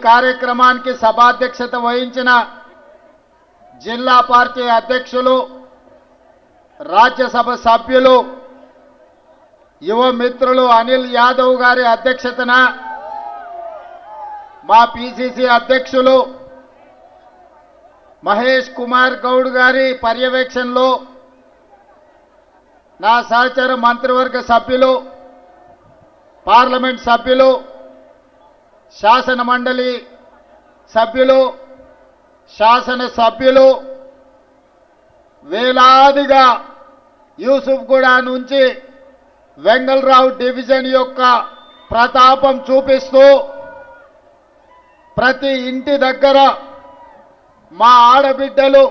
కార్యక్రమానికి సభాధ్యక్షత వహించిన జిల్లా పార్టీ అధ్యక్షులు, రాజ్యసభ సభ్యులు, యువ మిత్రులు అనిల్ యాదవ్ గారి అధ్యక్షతన మా పిసిసి అధ్యక్షులు మహేష్ కుమార్ గౌడ్ గారి పర్యవేక్షణలో నా సహచర మంత్రివర్గ సభ్యులు, పార్లమెంట్ సభ్యులు, శాసన మండలి సభ్యులు, శాసన సభ్యులు వేలాదిగా యూసుఫ్గూడ నుంచి వెంగళరావు డివిజన్ యొక్క ప్రతాపం చూపిస్తూ ప్రతి ఇంటి దగ్గర మా ఆడబిడ్డలు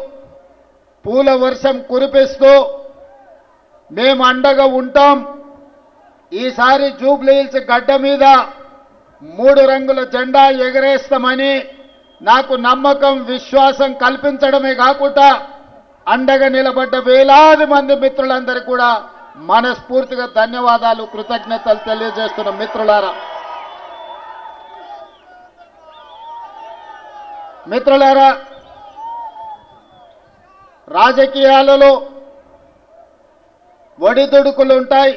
పూల వర్షం కురిపిస్తూ మేము అండగా ఉంటాం, ఈసారి జూబ్లీ హిల్స్ గడ్డ మీద 3 రంగుల జెండా ఎగరేస్తామని నాకు నమ్మకం, విశ్వాసం కల్పించడమే కాకుండా అండగా నిలబడ్డ వేలాది మంది మిత్రులందరికీ కూడా మనస్ఫూర్తిగా ధన్యవాదాలు, కృతజ్ఞతలు తెలియజేస్తున్న మిత్రులారా, రాజకీయాలలో ఒడిదుడుకులు ఉంటాయి,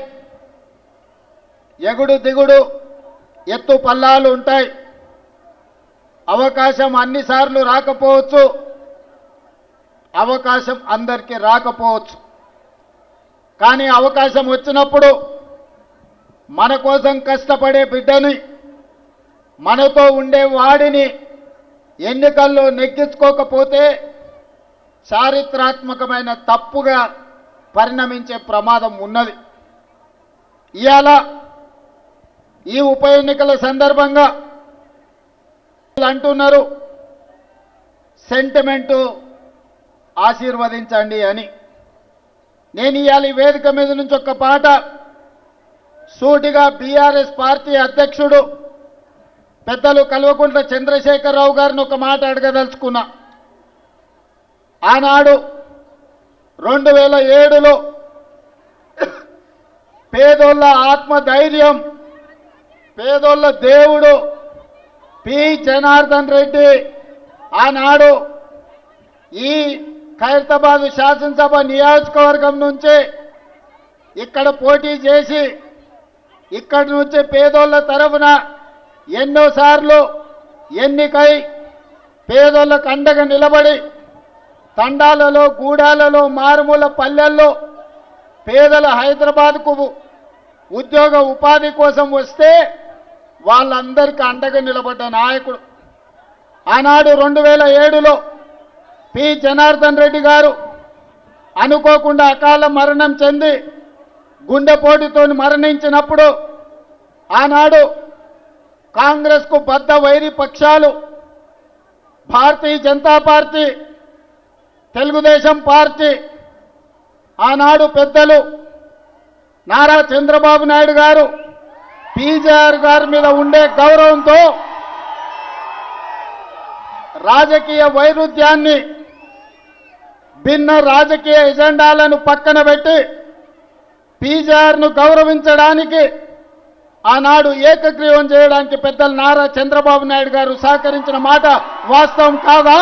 ఎగుడు దిగుడు ఎత్తు పల్లాలు ఉంటాయి. అవకాశం అన్నిసార్లు రాకపోవచ్చు, అవకాశం అందరికీ రాకపోవచ్చు. కానీ అవకాశం వచ్చినప్పుడు మన కోసం కష్టపడే బిడ్డని, మనతో ఉండే వాడిని ఎన్నికల్లో నెగ్గించుకోకపోతే చారిత్రాత్మకమైన తప్పుగా పరిణమించే ప్రమాదం ఉన్నది. ఇవాళ ఈ ఉప ఎన్నికల సందర్భంగా అంటున్నారు సెంటిమెంటు ఆశీర్వదించండి అని. నేను ఇవాళ ఈ వేదిక మీద నుంచి ఒక పాట సూటిగా బీఆర్ఎస్ పార్టీ అధ్యక్షుడు పెద్దలు కల్వకుంట్ల చంద్రశేఖరరావు గారిని ఒక మాట అడగదలుచుకున్నా. ఆనాడు 2007లో పేదోళ్ళ ఆత్మధైర్యం, పేదోళ్ళ దేవుడు పి జనార్దన్ రెడ్డి ఆనాడు ఈ ఖైరతాబాద్ శాసనసభ నియోజకవర్గం నుంచి ఇక్కడ పోటీ చేసి ఇక్కడి నుంచి పేదోళ్ళ తరఫున ఎన్నోసార్లు ఎన్నికై పేదోళ్ళకు అండగా నిలబడి తండాలలో, గూడాలలో, మారుమూల పల్లెల్లో పేదల హైదరాబాద్కు ఉద్యోగ ఉపాధి కోసం వస్తే వాళ్ళందరికీ అండగా నిలబడ్డ నాయకుడు. ఆనాడు 2007లో పి జనార్దన్ రెడ్డి గారు అనుకోకుండా అకాల మరణం చెంది గుండెపోటుతో మరణించినప్పుడు ఆనాడు కాంగ్రెస్కు బద్ద వైరి పక్షాలు భారతీయ జనతా పార్టీ, తెలుగుదేశం పార్టీ, ఆనాడు పెద్దలు నారా చంద్రబాబు నాయుడు గారు పీజేఆర్ గారి మీద ఉండే గౌరవంతో రాజకీయ వైరుధ్యాన్ని, భిన్న రాజకీయ ఎజెండాలను పక్కన పెట్టి పీజేఆర్ను గౌరవించడానికి ఆనాడు ఏకగ్రీవం చేయడానికి పెద్దలు నారా చంద్రబాబు నాయుడు గారు సహకరించిన మాట వాస్తవం కాదా?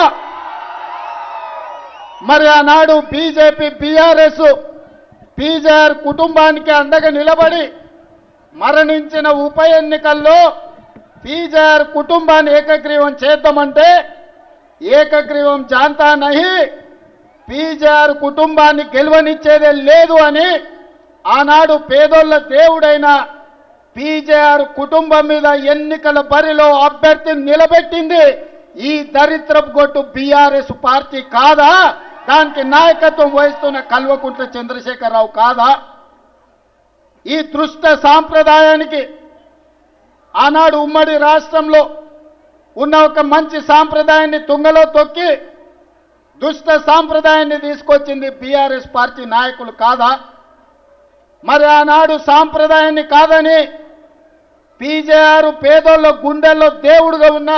మరి ఆనాడు బీజేపీ, బీఆర్ఎస్ పీజేఆర్ కుటుంబానికి అండగా నిలబడి మరణించిన ఉప ఎన్నికల్లో పీజేఆర్ కుటుంబాన్ని ఏకగ్రీవం చేద్దామంటే ఏకగ్రీవం జాంతా నహి, పీజేఆర్ కుటుంబాన్ని గెలవనిచ్చేదే లేదు అని ఆనాడు పేదోళ్ళ దేవుడైన పీజేఆర్ కుటుంబం మీద ఎన్నికల బరిలో అభ్యర్థిని నిలబెట్టింది ఈ దరిద్రపు గొట్టు బీఆర్ఎస్ పార్టీ కాదా? దానికి నాయకత్వం వహిస్తున్న కల్వకుంట్ల చంద్రశేఖరరావు కాదా? ఈ దృష్ట సాంప్రదాయానికి ఆనాడు ఉమ్మడి రాష్ట్రంలో ఉన్న ఒక మంచి సాంప్రదాయాన్ని తుంగలో తొక్కి దుష్ట సాంప్రదాయాన్ని తీసుకొచ్చింది బీఆర్ఎస్ పార్టీ నాయకులు కాదా? మరి ఆనాడు సాంప్రదాయాన్ని కాదని పీజేఆర్ పేదోళ్ళ గుండెల్లో దేవుడుగా ఉన్న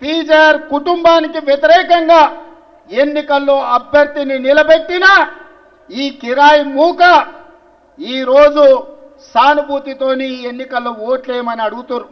పీజేఆర్ కుటుంబానికి వ్యతిరేకంగా ఎన్నికల్లో అభ్యర్థిని నిలబెట్టిన ఈ కిరాయి మూక ఈరోజు సానుభూతితోని ఎన్నికల్లో ఓట్లేయమని అడుగుతారు.